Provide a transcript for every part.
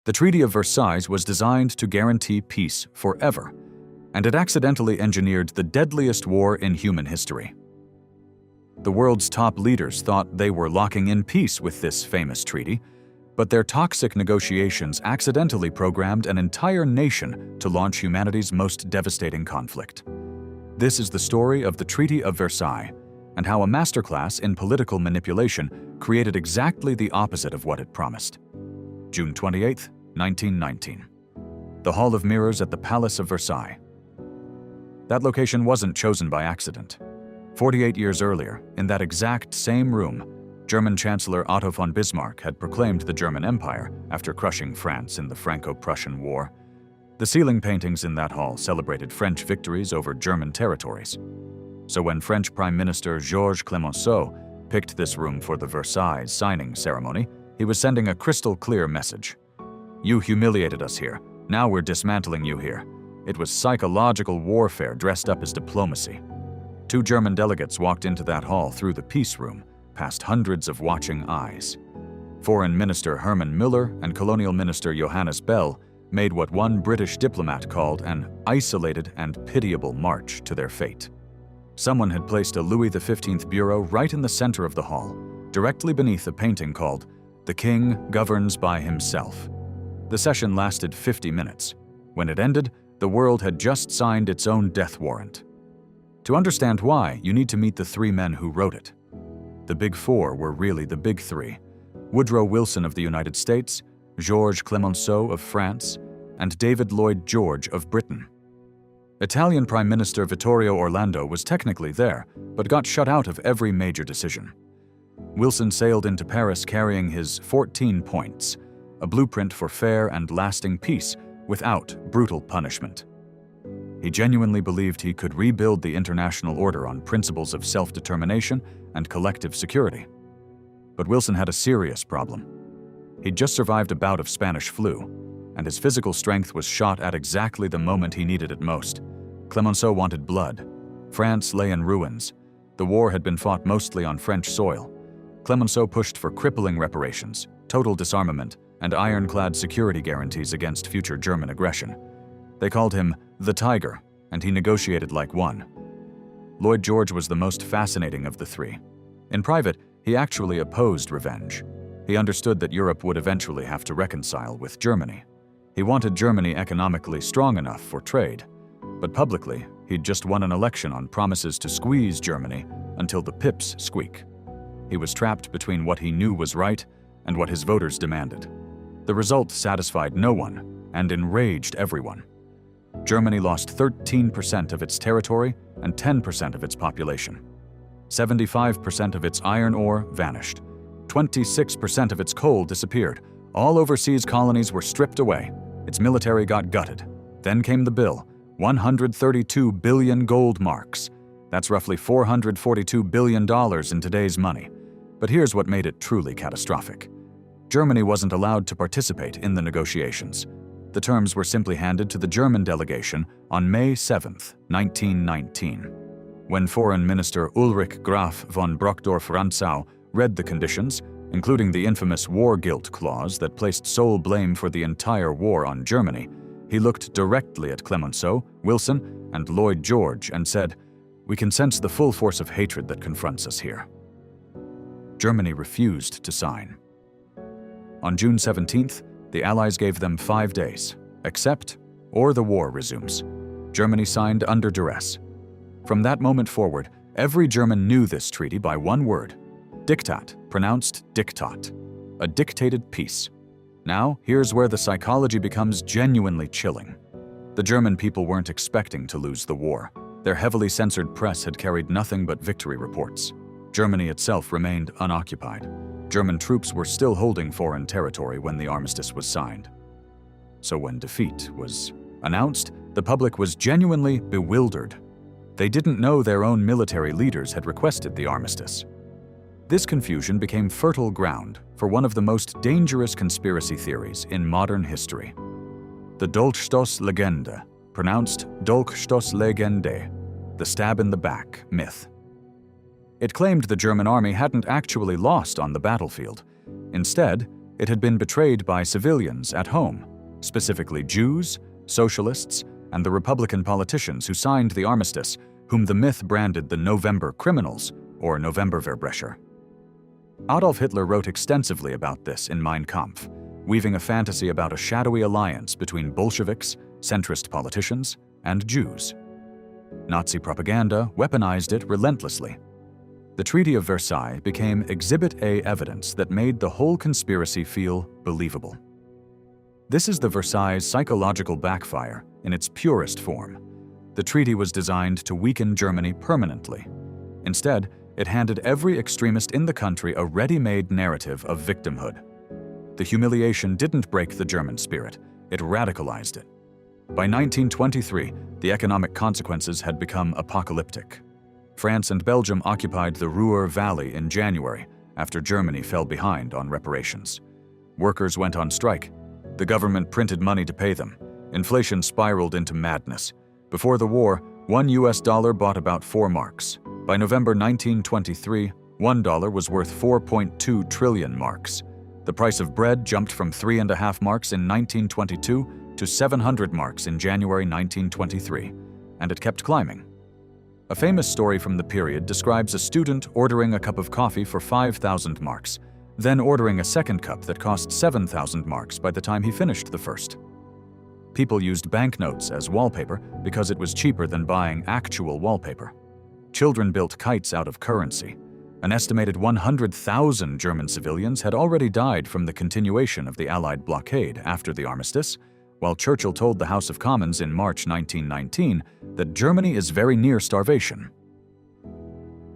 The Treaty of Versailles was designed to guarantee peace forever, and it accidentally engineered the deadliest war in human history. The world's top leaders thought they were locking in peace with this famous treaty, but their toxic negotiations accidentally programmed an entire nation to launch humanity's most devastating conflict. This is the story of the Treaty of Versailles, and how a masterclass in political manipulation created exactly the opposite of what it promised. June 28, 1919. The Hall of Mirrors at the Palace of Versailles. That location wasn't chosen by accident. 48 years earlier, in that exact same room, German Chancellor Otto von Bismarck had proclaimed the German Empire after crushing France in the Franco-Prussian War. The ceiling paintings in that hall celebrated French victories over German territories. So when French Prime Minister Georges Clemenceau picked this room for the Versailles signing ceremony, he was sending a crystal-clear message. You humiliated us here. Now we're dismantling you here. It was psychological warfare dressed up as diplomacy. 2 German delegates walked into that hall through the peace room, past hundreds of watching eyes. Foreign Minister Herman Müller and Colonial Minister Johannes Bell made what one British diplomat called an isolated and pitiable march to their fate. Someone had placed a Louis XV bureau right in the center of the hall, directly beneath a painting called "The King Governs by Himself." The session lasted 50 minutes. When it ended, the world had just signed its own death warrant. To understand why, you need to meet the 3 men who wrote it. The Big Four were really the Big Three: Woodrow Wilson of the United States, Georges Clemenceau of France, and David Lloyd George of Britain. Italian Prime Minister Vittorio Orlando was technically there, but got shut out of every major decision. Wilson sailed into Paris carrying his 14 points, a blueprint for fair and lasting peace without brutal punishment. He genuinely believed he could rebuild the international order on principles of self-determination and collective security. But Wilson had a serious problem. He'd just survived a bout of Spanish flu, and his physical strength was shot at exactly the moment he needed it most. Clemenceau wanted blood. France lay in ruins. The war had been fought mostly on French soil. Clemenceau pushed for crippling reparations, total disarmament, and ironclad security guarantees against future German aggression. They called him the Tiger, and he negotiated like one. Lloyd George was the most fascinating of the 3. In private, he actually opposed revenge. He understood that Europe would eventually have to reconcile with Germany. He wanted Germany economically strong enough for trade, but publicly, he'd just won an election on promises to squeeze Germany until the pips squeak. He was trapped between what he knew was right and what his voters demanded. The result satisfied no one and enraged everyone. Germany lost 13% of its territory and 10% of its population. 75% of its iron ore vanished. 26% of its coal disappeared. All overseas colonies were stripped away. Its military got gutted. Then came the bill, 132 billion gold marks. That's roughly $442 billion in today's money. But here's what made it truly catastrophic. Germany wasn't allowed to participate in the negotiations. The terms were simply handed to the German delegation on May 7, 1919. When Foreign Minister Ulrich Graf von Brockdorff-Rantzau read the conditions, including the infamous war guilt clause that placed sole blame for the entire war on Germany, he looked directly at Clemenceau, Wilson, and Lloyd George and said, "We can sense the full force of hatred that confronts us here." Germany refused to sign. On June 17th, the Allies gave them 5 days. Accept, or the war resumes. Germany signed under duress. From that moment forward, every German knew this treaty by one word: Diktat, pronounced Diktat, a dictated peace. Now, here's where the psychology becomes genuinely chilling. The German people weren't expecting to lose the war. Their heavily censored press had carried nothing but victory reports. Germany itself remained unoccupied. German troops were still holding foreign territory when the armistice was signed. So when defeat was announced, the public was genuinely bewildered. They didn't know their own military leaders had requested the armistice. This confusion became fertile ground for one of the most dangerous conspiracy theories in modern history: the Dolchstoßlegende, pronounced Dolchstoßlegende, the stab in the back myth. It claimed the German army hadn't actually lost on the battlefield. Instead, It had been betrayed by civilians at home, specifically Jews, socialists, and the Republican politicians who signed the armistice, whom the myth branded the November criminals, or Novemberverbrecher. Adolf Hitler wrote extensively about this in Mein Kampf, weaving a fantasy about a shadowy alliance between Bolsheviks, centrist politicians, and Jews. Nazi propaganda weaponized it relentlessly. The Treaty of Versailles became Exhibit A evidence that made the whole conspiracy feel believable. This is the Versailles psychological backfire in its purest form. The treaty was designed to weaken Germany permanently. Instead, it handed every extremist in the country a ready-made narrative of victimhood. The humiliation didn't break the German spirit, it radicalized it. By 1923, the economic consequences had become apocalyptic. France and Belgium occupied the Ruhr Valley in January after Germany fell behind on reparations. Workers went on strike. The government printed money to pay them. Inflation spiraled into madness. Before the war, $1 bought about 4 marks. By November 1923, $1 was worth 4.2 trillion marks. The price of bread jumped from 3.5 marks in 1922 to 700 marks in January 1923, and it kept climbing. A famous story from the period describes a student ordering a cup of coffee for 5,000 marks, then ordering a second cup that cost 7,000 marks by the time he finished the first. People used banknotes as wallpaper because it was cheaper than buying actual wallpaper. Children built kites out of currency. An estimated 100,000 German civilians had already died from the continuation of the Allied blockade after the armistice, while Churchill told the House of Commons in March 1919 that Germany is very near starvation.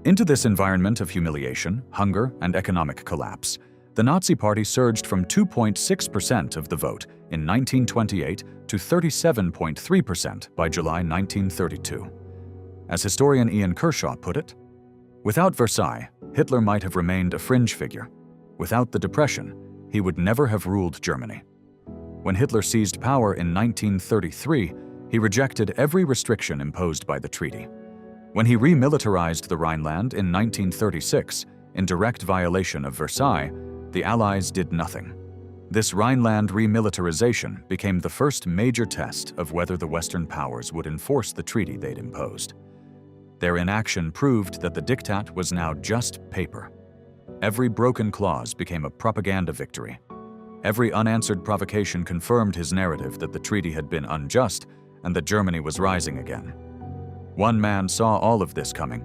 Into this environment of humiliation, hunger, and economic collapse, the Nazi Party surged from 2.6% of the vote in 1928 to 37.3% by July 1932. As historian Ian Kershaw put it, without Versailles, Hitler might have remained a fringe figure. Without the Depression, he would never have ruled Germany. When Hitler seized power in 1933, he rejected every restriction imposed by the treaty. When he remilitarized the Rhineland in 1936, in direct violation of Versailles, the Allies did nothing. This Rhineland remilitarization became the first major test of whether the Western powers would enforce the treaty they'd imposed. Their inaction proved that the diktat was now just paper. Every broken clause became a propaganda victory. Every unanswered provocation confirmed his narrative that the treaty had been unjust and that Germany was rising again. One man saw all of this coming.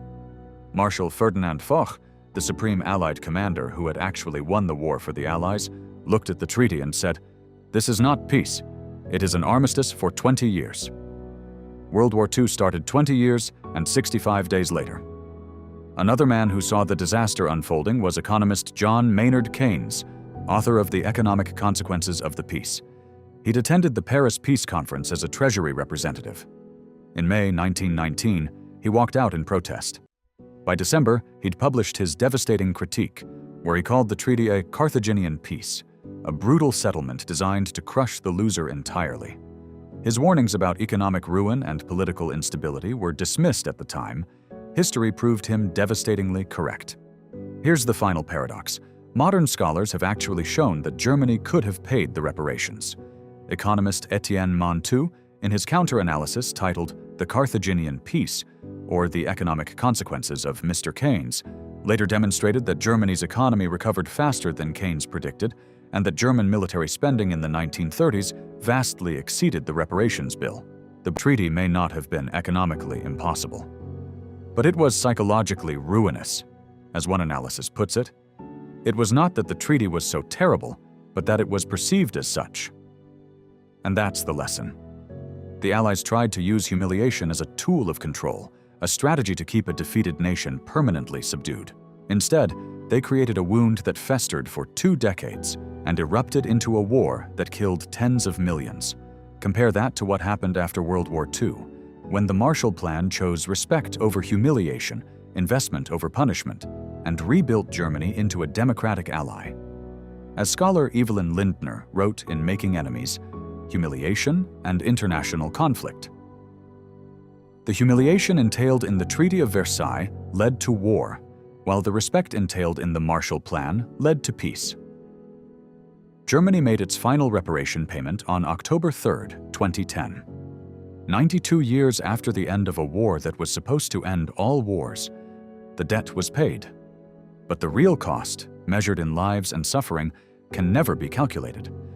Marshal Ferdinand Foch, the supreme Allied commander who had actually won the war for the Allies, looked at the treaty and said, "This is not peace. It is an armistice for 20 years." World War II started 20 years and 65 days later. Another man who saw the disaster unfolding was economist John Maynard Keynes, author of The Economic Consequences of the Peace. He'd attended the Paris Peace Conference as a Treasury representative. In May 1919, he walked out in protest. By December, he'd published his devastating critique, where he called the treaty a Carthaginian peace, a brutal settlement designed to crush the loser entirely. His warnings about economic ruin and political instability were dismissed at the time. History proved him devastatingly correct. Here's the final paradox. Modern scholars have actually shown that Germany could have paid the reparations. Economist Etienne Montu, in his counter-analysis titled The Carthaginian Peace, or The Economic Consequences of Mr. Keynes, later demonstrated that Germany's economy recovered faster than Keynes predicted, and that German military spending in the 1930s vastly exceeded the reparations bill. The treaty may not have been economically impossible, but it was psychologically ruinous. As one analysis puts it, it was not that the treaty was so terrible, but that it was perceived as such. And that's the lesson. The Allies tried to use humiliation as a tool of control, a strategy to keep a defeated nation permanently subdued. Instead, they created a wound that festered for 2 decades and erupted into a war that killed tens of millions. Compare that to what happened after World War II, when the Marshall Plan chose respect over humiliation, investment over punishment, and rebuilt Germany into a democratic ally. As scholar Evelyn Lindner wrote in Making Enemies, humiliation and international conflict. The humiliation entailed in the Treaty of Versailles led to war, while the respect entailed in the Marshall Plan led to peace. Germany made its final reparation payment on October 3, 2010. 92 years after the end of a war that was supposed to end all wars, the debt was paid. But the real cost, measured in lives and suffering, can never be calculated.